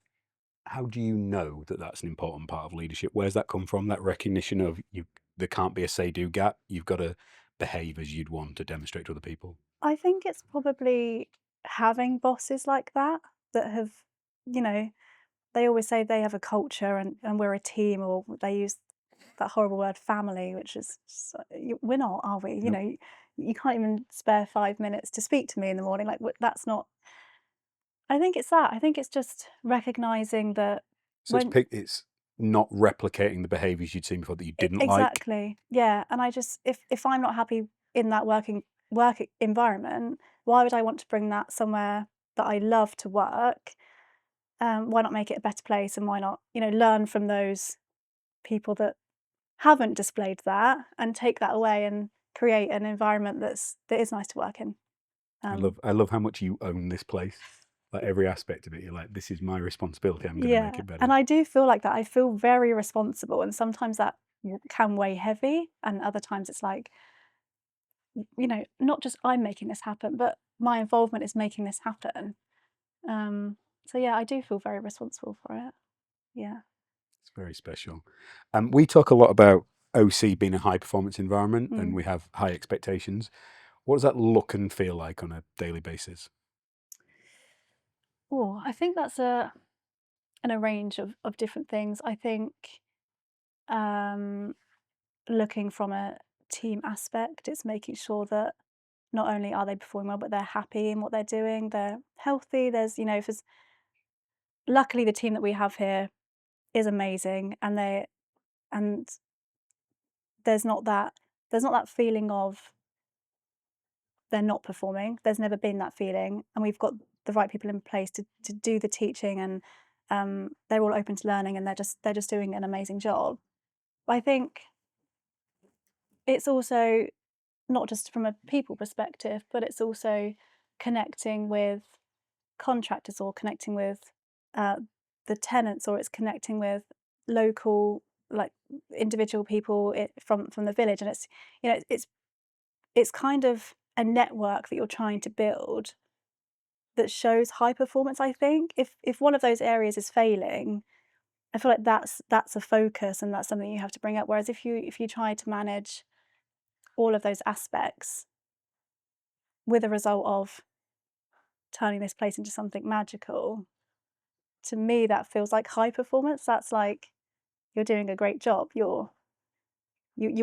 Speaker 2: know that that's an important part of leadership? Where's that come from? That recognition of there can't be a say-do gap. You've got to behave as you'd want to demonstrate to other people.
Speaker 3: I think it's probably having bosses like that have, they always say they have a culture and we're a team, or they use that horrible word family, which is we're not, are we?
Speaker 2: Nope.
Speaker 3: You can't even spare 5 minutes to speak to me in the morning. Like, that's not. I think it's that. I think it's just recognizing that.
Speaker 2: So it's not replicating the behaviours you'd seen before that you didn't like.
Speaker 3: Exactly. Yeah. And I just, if I'm not happy in that work environment, why would I want to bring that somewhere that I love to work? Why not make it a better place, and why not, learn from those people that haven't displayed that and take that away and create an environment that is nice to work in.
Speaker 2: I love how much you own this place. Like every aspect of it, you're like, this is my responsibility. I'm going to make it better.
Speaker 3: And I do feel like that. I feel very responsible, and sometimes that can weigh heavy, and other times it's like, not just I'm making this happen, but my involvement is making this happen. So yeah, I do feel very responsible for it. Yeah.
Speaker 2: It's very special. We talk a lot about OC being a high performance environment, and we have high expectations. What does that look and feel like on a daily basis?
Speaker 3: Oh, I think that's a range of different things. I think looking from a team aspect, it's making sure that not only are they performing well, but they're happy in what they're doing, they're healthy. There's, luckily the team that we have here is amazing, and there's not that feeling of they're not performing. There's never been that feeling, and we've got the right people in place to do the teaching, and they're all open to learning, and they're just doing an amazing job. But I think it's also not just from a people perspective, but it's also connecting with contractors or connecting with the tenants, or it's connecting with local, like, individual people from the village, and it's, you know, it's kind of a network that you're trying to build that shows high performance. I think if one of those areas is failing, I feel like that's a focus, and that's something you have to bring up. Whereas if you try to manage all of those aspects with a result of turning this place into something magical, to me that feels like high performance. That's like, you're doing a great job. You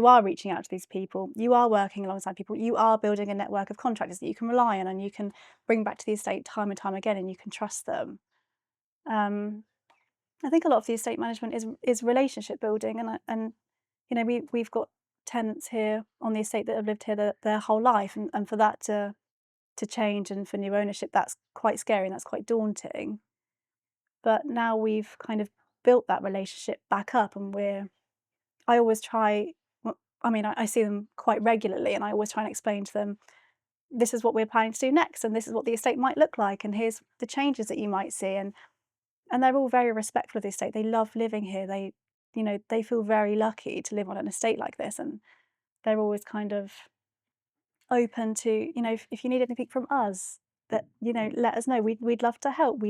Speaker 3: are reaching out to these people. You are working alongside people. You are building a network of contractors that you can rely on and you can bring back to the estate time and time again, and you can trust them. I think a lot of the estate management is relationship building, and you know, we've got tenants here on the estate that have lived here their whole life, and for that to change, and for new ownership, that's quite scary and that's quite daunting. But now we've kind of built that relationship back up, and I always try, I mean, I see them quite regularly, and I always try and explain to them, this is what we're planning to do next, and this is what the estate might look like, and here's the changes that you might see. And they're all very respectful of the estate. They love living here. They, you know, they feel very lucky to live on an estate like this, and they're always kind of open to, you know, if you need anything from us, that, you know, let us know. We'd love to help.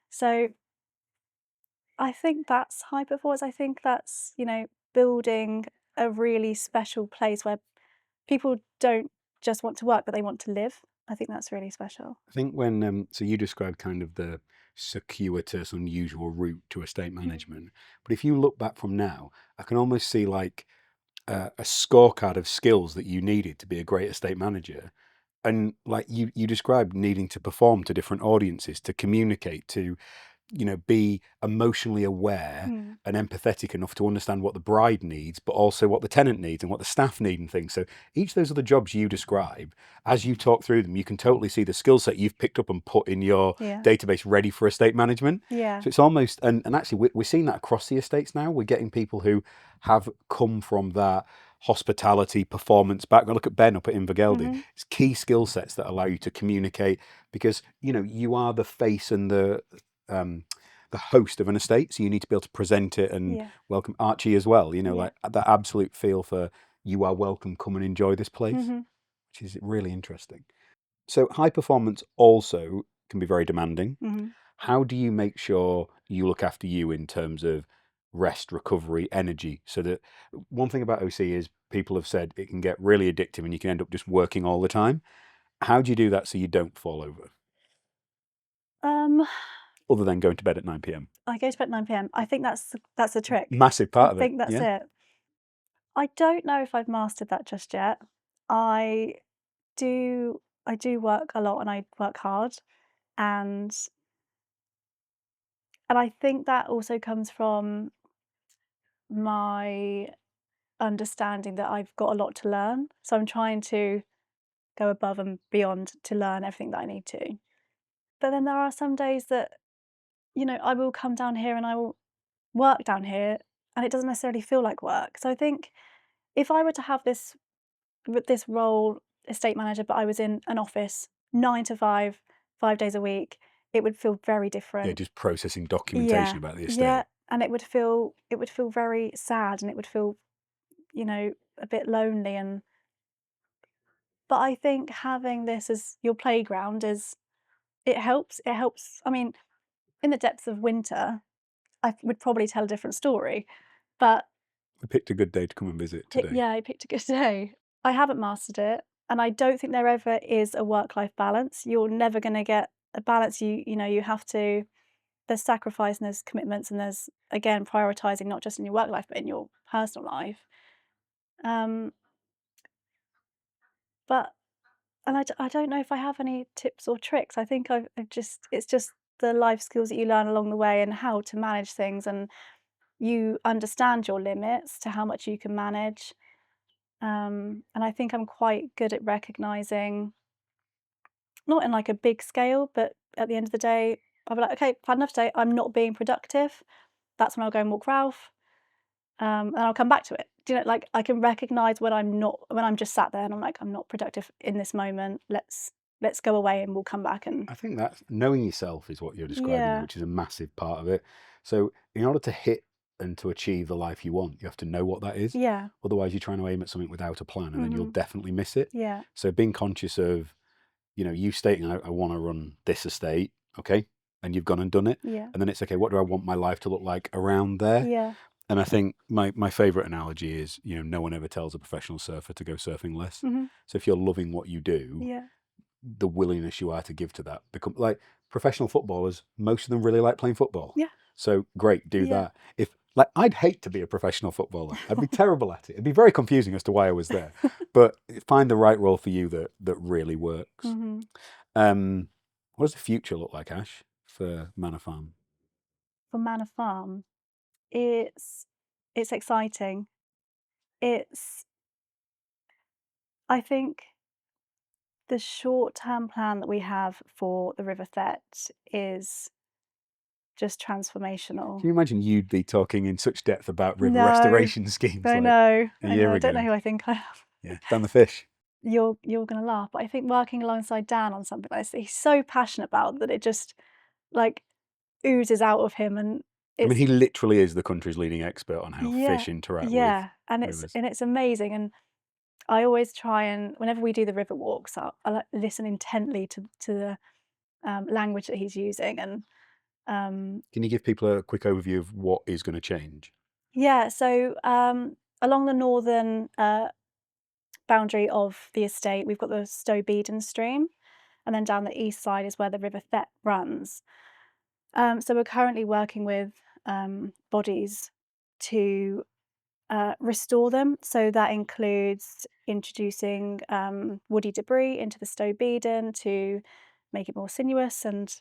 Speaker 3: So I think that's high performance. I think that's, you know, building a really special place where people don't just want to work, but they want to live. I think that's really special.
Speaker 2: I think when so you described kind of the circuitous, unusual route to estate management, but if you look back from now, I can almost see like a scorecard of skills that you needed to be a great estate manager. And like you described needing to perform to different audiences, to communicate, to, you know, be emotionally aware and empathetic enough to understand what the bride needs, but also what the tenant needs and what the staff need and things. So each of those other jobs you describe, as you talk through them, you can totally see the skill set you've picked up and put in your database ready for estate management.
Speaker 3: Yeah.
Speaker 2: So it's almost, and actually we're seeing that across the estates now. We're getting people who have come from that hospitality performance background. Look at Ben up at Invergeldy. It's key skill sets that allow you to communicate, because, you know, you are the face and the host of an estate, so you need to be able to present it and welcome Archie as well, you know, like that absolute feel for you are welcome, come and enjoy this place, which is really interesting. So high performance also can be very demanding. How do you make sure you look after you in terms of rest, recovery, energy? So that one thing about OC is people have said it can get really addictive and you can end up just working all the time. How do you do that so you don't fall over? Other than going to bed at 9 p.m.
Speaker 3: I go to bed at 9 p.m. I think that's the trick.
Speaker 2: Massive part of it.
Speaker 3: I think that's it. I don't know if I've mastered that just yet. I do work a lot and I work hard, and I think that also comes from my understanding that I've got a lot to learn. So I'm trying to go above and beyond to learn everything that I need to. But then there are some days that, you know, I will come down here and I will work down here, and it doesn't necessarily feel like work. So I think if I were to have this role, estate manager, but I was in an office 9 to 5, 5 days a week, it would feel very different.
Speaker 2: Yeah, just processing documentation about the estate.
Speaker 3: Yeah, and it would feel very sad, and it would feel, you know, a bit lonely. But I think having this as your playground it helps. It helps. I mean, in the depths of winter, I would probably tell a different story, but
Speaker 2: we picked a good day to come and visit today.
Speaker 3: Yeah, I picked a good day. I haven't mastered it, and I don't think there ever is a work-life balance. You're never going to get a balance. You know, you have to. There's sacrifice and there's commitments, and there's, again, prioritizing not just in your work life but in your personal life. But I don't know if I have any tips or tricks. I think it's just the life skills that you learn along the way, and how to manage things, and you understand your limits to how much you can manage. And I think I'm quite good at recognizing, not in like a big scale, but at the end of the day, I'll be like, okay, I've had enough today. I'm not being productive. That's when I'll go and walk Ralph, and I'll come back to it. Do you know, like, I can recognize when I'm just sat there and I'm like, I'm not productive in this moment. Let's let's go away and we'll come back. And
Speaker 2: I think that knowing yourself is what you're describing there,
Speaker 3: yeah,
Speaker 2: which is a massive part of it. So in order to hit and to achieve the life you want, you have to know what that is.
Speaker 3: yeah,
Speaker 2: Otherwise, you're trying to aim at something without a plan, and then you'll
Speaker 3: hmm,
Speaker 2: definitely miss it.
Speaker 3: yeah,
Speaker 2: So being conscious of, you stating, I want to run this estate, okay, and you've gone and done it,
Speaker 3: yeah,
Speaker 2: and then it's okay, what do I want my life to look like around there?
Speaker 3: yeah,
Speaker 2: And I think my favorite analogy is, no one ever tells a professional surfer to go surfing less.
Speaker 3: hmm,
Speaker 2: So if you're loving what you do,
Speaker 3: yeah,
Speaker 2: the willingness you are to give to that become like professional footballers. Most of them really like playing football.
Speaker 3: yeah,
Speaker 2: So great, do
Speaker 3: yeah.
Speaker 2: that. If like I'd hate to be a professional footballer. I'd be terrible at it. It'd be very confusing as to why I was there. But find the right role for you that really works.
Speaker 3: Hmm.
Speaker 2: What does the future look like, Ash, for Manor Farm?
Speaker 3: For Manor Farm, it's exciting. I think the short-term plan that we have for the River Thet is just transformational.
Speaker 2: Can you imagine you'd be talking in such depth about river
Speaker 3: No,
Speaker 2: restoration schemes
Speaker 3: I
Speaker 2: like
Speaker 3: know,
Speaker 2: a
Speaker 3: I
Speaker 2: year
Speaker 3: know. I
Speaker 2: ago?
Speaker 3: don't know who I think I am.
Speaker 2: Yeah, Dan the Fish.
Speaker 3: You're gonna laugh, but I think working alongside Dan on something like this, he's so passionate about that it just like oozes out of him, and
Speaker 2: I mean,
Speaker 3: it's
Speaker 2: he literally is the country's leading expert on how
Speaker 3: yeah,
Speaker 2: fish interact with
Speaker 3: yeah, and
Speaker 2: rivers.
Speaker 3: it's amazing. And I always try, and whenever we do the river walks, I like listen intently to the language that he's using. And
Speaker 2: Can you give people a quick overview of what is going to change?
Speaker 3: yeah, so along the northern boundary of the estate, we've got the Stow Beedon stream, and then down the east side is where the River Thet runs. So we're currently working with bodies to restore them. So that includes introducing woody debris into the Stow Beedon to make it more sinuous and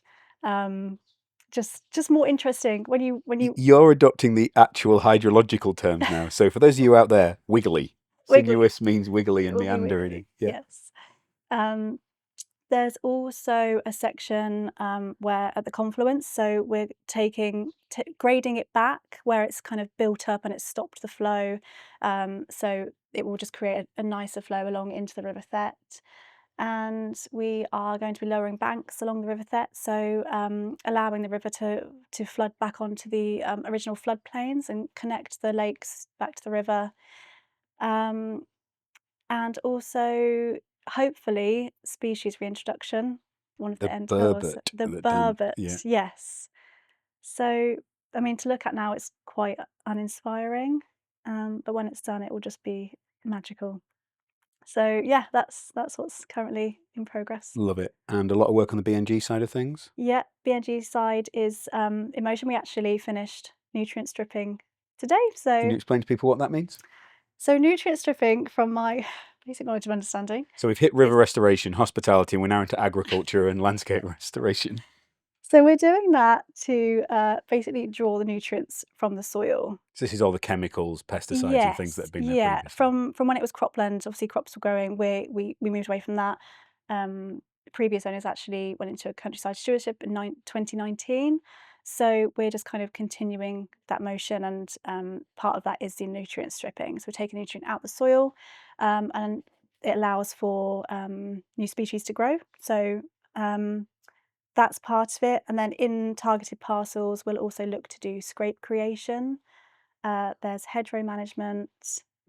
Speaker 3: just more interesting. When you
Speaker 2: You're adopting the actual hydrological terms now. So for those of you out there, wiggly.
Speaker 3: wiggly,
Speaker 2: Sinuous means wiggly
Speaker 3: it
Speaker 2: and
Speaker 3: will be
Speaker 2: meandering.
Speaker 3: wiggly.
Speaker 2: Yeah.
Speaker 3: Yes. There's also a section where at the confluence, so we're grading it back where it's kind of built up and it's stopped the flow. So it will just create a nicer flow along into the River Thet. And we are going to be lowering banks along the River Thet, so allowing the river to flood back onto the original floodplains and connect the lakes back to the river. Um, and also hopefully species reintroduction, one of
Speaker 2: The
Speaker 3: the end goals,
Speaker 2: burbot
Speaker 3: the
Speaker 2: that didn't.
Speaker 3: burbot,
Speaker 2: Yeah.
Speaker 3: yes. So I mean, to look at now it's quite uninspiring, but when it's done it will just be magical. So yeah, that's what's currently in progress.
Speaker 2: Love it. And a lot of work on the BNG side of things.
Speaker 3: Yeah, BNG side is emotion. We actually finished nutrient stripping today.
Speaker 2: Can you explain to people what that means?
Speaker 3: So nutrient stripping, from my basic knowledge of understanding.
Speaker 2: So we've hit river restoration, hospitality, and we're now into agriculture and landscape restoration.
Speaker 3: So we're doing that to basically draw the nutrients from the soil.
Speaker 2: So this is all the chemicals, pesticides, and things that have been there
Speaker 3: Yeah.
Speaker 2: previously.
Speaker 3: From when it was cropland, obviously crops were growing. We moved away from that. Previous owners actually went into a countryside stewardship in 2019. So we're just kind of continuing that motion, and part of that is the nutrient stripping. So we're taking nutrient out of the soil, and it allows for new species to grow. So that's part of it. And then in targeted parcels, we'll also look to do scrape creation. There's hedgerow management.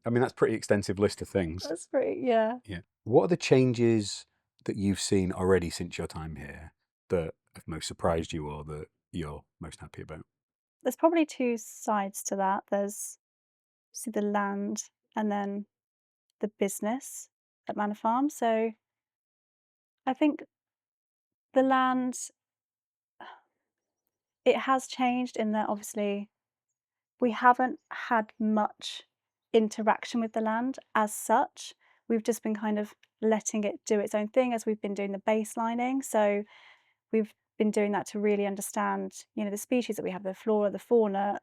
Speaker 2: I mean, that's a pretty extensive list of things.
Speaker 3: That's pretty, yeah.
Speaker 2: Yeah. What are the changes that you've seen already since your time here that have most surprised you or that you're most happy about?
Speaker 3: There's probably two sides to that. There's see the land and then the business at Manor Farm. So I think the land, it has changed in that obviously we haven't had much interaction with the land as such. We've just been kind of letting it do its own thing as we've been doing the baselining. So we've been doing that to really understand, the species that we have, the flora, the fauna,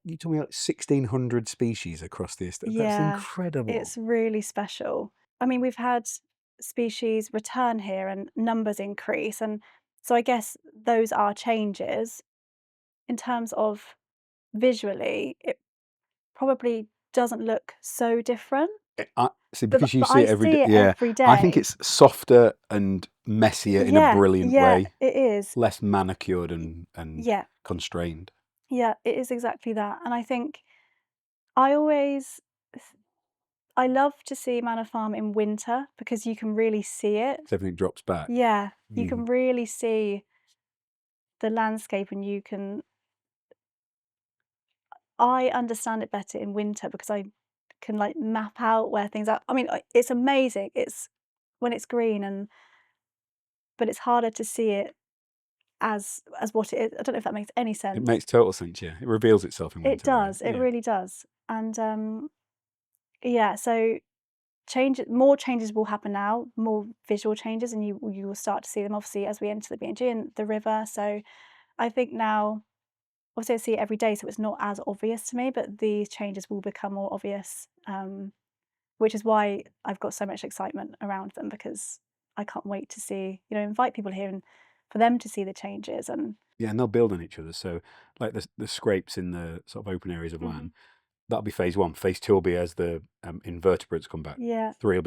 Speaker 2: You told me like 1,600 species across the estate. That's
Speaker 3: yeah,
Speaker 2: incredible.
Speaker 3: it's really special. I mean, we've had species return here and numbers increase. And so I guess those are changes. In terms of visually, it probably doesn't look so different.
Speaker 2: See, because you
Speaker 3: but
Speaker 2: see
Speaker 3: I
Speaker 2: it every
Speaker 3: see
Speaker 2: day.
Speaker 3: it
Speaker 2: Yeah,
Speaker 3: every
Speaker 2: I think
Speaker 3: day.
Speaker 2: it's softer and messier in a brilliant way.
Speaker 3: It is.
Speaker 2: Less manicured and
Speaker 3: Yeah,
Speaker 2: constrained.
Speaker 3: yeah, it is exactly that. And I think I love to see Manor Farm in winter because you can really see it.
Speaker 2: So everything drops back.
Speaker 3: Yeah, you can really see the landscape, and I understand it better in winter because I can like map out where things are. I mean, it's amazing. It's when it's green, but it's harder to see it as what it is. I don't know if that makes any sense.
Speaker 2: It makes total sense. Yeah, it reveals itself in winter.
Speaker 3: It does.
Speaker 2: Right?
Speaker 3: It really does. And yeah, so more changes will happen now, more visual changes, and you will start to see them obviously as we enter the B&G and the river. So I think now, obviously I see it every day, so it's not as obvious to me, but these changes will become more obvious, which is why I've got so much excitement around them, because I can't wait to see, invite people here and for them to see the changes. And
Speaker 2: yeah, and they'll build on each other. So like the scrapes in the sort of open areas of land, that'll be phase 1. Phase 2 will be as the invertebrates come back.
Speaker 3: yeah,
Speaker 2: 3 will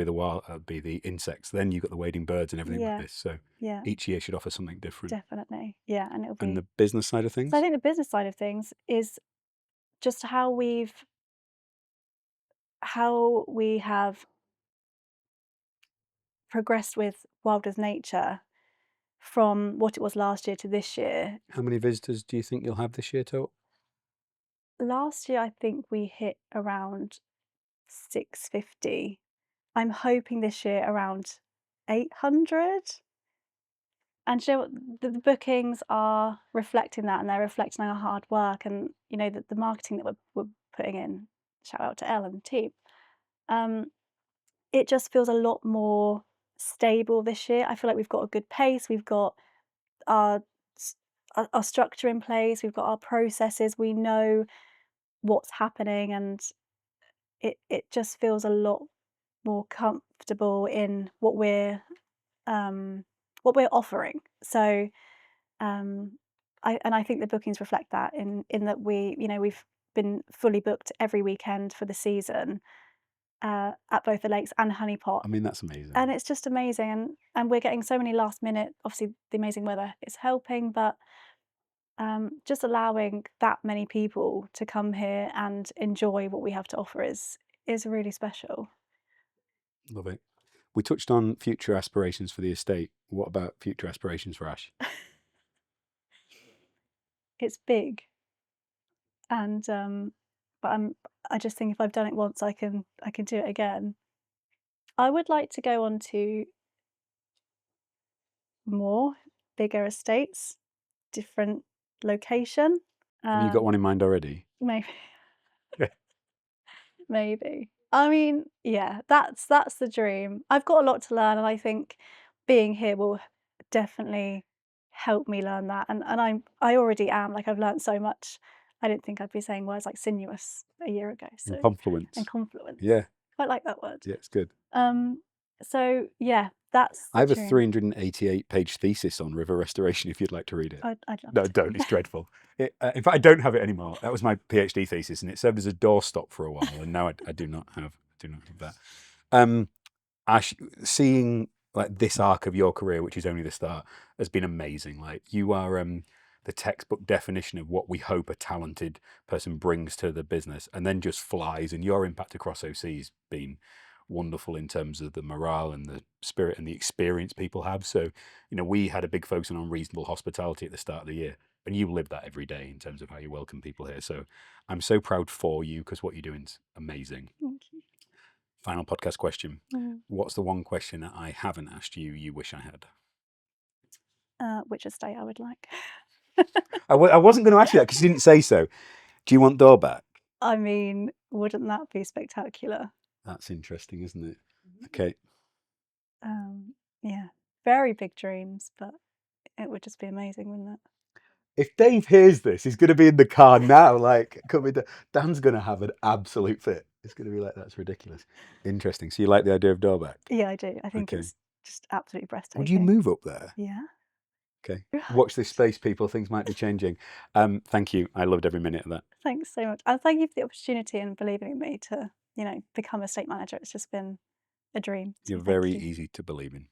Speaker 2: be the insects. Then you've got the wading birds and everything like
Speaker 3: yeah,
Speaker 2: this. So
Speaker 3: yeah,
Speaker 2: each year should offer something different.
Speaker 3: definitely, yeah, and it'll be.
Speaker 2: And the business side of things?
Speaker 3: So I think the business side of things is just how we have progressed with Wild as Nature from what it was last year to this year.
Speaker 2: How many visitors do you think you'll have this year total?
Speaker 3: Last year, I think we hit around 650. I'm hoping this year around 800. And you know what? The bookings are reflecting that, and they're reflecting our hard work, and the marketing that we're putting in. Shout out to Elle and the team. It just feels a lot more stable this year. I feel like we've got a good pace. We've got our our structure in place. We've got our processes. We know what's happening, and it just feels a lot more comfortable in what we're offering. So I think the bookings reflect that in that we've been fully booked every weekend for the season at both the lakes and Honeypot.
Speaker 2: I mean, that's amazing.
Speaker 3: And it's just amazing, and we're getting so many last minute. Obviously, the amazing weather is helping, but just allowing that many people to come here and enjoy what we have to offer is really special.
Speaker 2: Love it. We touched on future aspirations for the estate. What about future aspirations for Ash?
Speaker 3: It's big, and but I just think if I've done it once, I can do it again. I would like to go on to more bigger estates, different location.
Speaker 2: Have you got one in mind already?
Speaker 3: Maybe. Maybe. I mean, yeah, that's the dream. I've got a lot to learn, and I think being here will definitely help me learn that. And I already am. Like, I've learned so much. I didn't think I'd be saying words like sinuous a year ago. So
Speaker 2: And confluence.
Speaker 3: and confluence.
Speaker 2: Yeah.
Speaker 3: Quite like that word.
Speaker 2: Yeah, it's good.
Speaker 3: So yeah, that's the
Speaker 2: I have a
Speaker 3: dream.
Speaker 2: 388-page thesis on river restoration if you'd like to read it.
Speaker 3: I'd love
Speaker 2: No,
Speaker 3: to.
Speaker 2: don't. It's dreadful. In fact, I don't have it anymore. That was my PhD thesis, and it served as a doorstop for a while, and now I do not have that. Ash, seeing like this arc of your career, which is only the start, has been amazing. Like, you are the textbook definition of what we hope a talented person brings to the business, and then just flies. And your impact across OC has been wonderful in terms of the morale and the spirit and the experience people have. So, we had a big focus on reasonable hospitality at the start of the year, and you live that every day in terms of how you welcome people here. So I'm so proud for you, because what you're doing is amazing.
Speaker 3: Thank you.
Speaker 2: Final podcast question. What's the one question that I haven't asked you wish I had?
Speaker 3: Which estate I would like.
Speaker 2: I wasn't going to ask you that because you didn't say so. Do you want door back?
Speaker 3: I mean, wouldn't that be spectacular?
Speaker 2: That's interesting, isn't it? Okay.
Speaker 3: Yeah, very big dreams, but it would just be amazing, wouldn't it?
Speaker 2: If Dave hears this, he's going to be in the car now. Like, Dan's going to have an absolute fit. It's going to be like, that's ridiculous. Interesting. So you like the idea of door back?
Speaker 3: Yeah, I do. I think
Speaker 2: Okay.
Speaker 3: it's just absolutely breathtaking.
Speaker 2: Would you move up there?
Speaker 3: Yeah.
Speaker 2: Okay. Watch this space, people. Things might be changing. Thank you. I loved every minute of that.
Speaker 3: Thanks so much. And thank you for the opportunity and believing in me to become estate manager. It's just been a dream. So
Speaker 2: You're
Speaker 3: thank
Speaker 2: very
Speaker 3: you.
Speaker 2: easy to believe in.